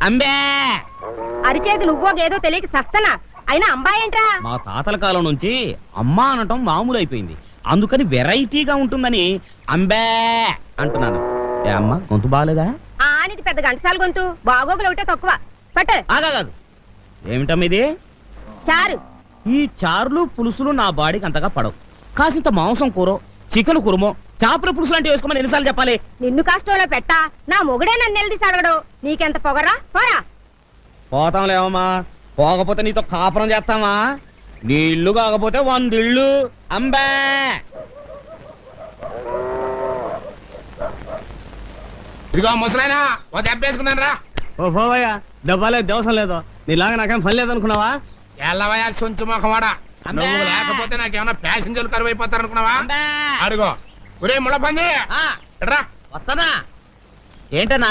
అంబే అరిచేతి నువ్వో గేదో తెలియక చస్తనా అయినా అంబాయేంట్రా? మా తాతల కాలం నుంచి అమ్మ అనటం మామూలు అయిపోయింది, అందుకని వెరైటీగా ఉంటుందని అంబే అంటున్నాను. ఏ అమ్మ గొంతు బాగాలేదా? ఆనిది పెద్ద గంటసాల గొంతు, బాగోగులు ఒకటే తక్కువ. పట్టు. ఆగాదు, ఏమిటమ్మ ఇది? చారు. ఈ చారులు పులుసులు నా బాడీకి అంతగా పడవు. కాసింత మాంసం కూర, చికెన్ కురుమో, చేపల పులుసు లాంటివి వేసుకోమని ఎన్నిసార్లు చెప్పాలి? నిన్ను కష్టంలో పెట్టా నా మొగుడే నన్ను నిలదీసి అడగడు. నీకెంత పొగరా? పోరా. పోతాంలేవమ్మా, పోకపోతే నీతో కాపురం చేస్తామా? నీ ఇల్లు కాకపోతే 100 ఇళ్ళు. అంబే ఇదిగో ముసలాయనా, ఓ దెబ్బ వేసుకున్నాను రా. ఓ పోవయ్యా, దెబ్బలే దేవసం లేదు. నీలాగా నాకేం పని లేదనుకున్నావా? ఎల్లవయ్యా సొంచు మొఖమాడా, అంబే. నువ్వు లేకపోతే నాకేమన్నా ప్యాసింజర్లు కరువు అయిపోతారు అనుకున్నావా? అంబే. అడుగో ఒరే ముళ్ళ పంది ఆ, రా. వస్తానా? ఏంటన్నా?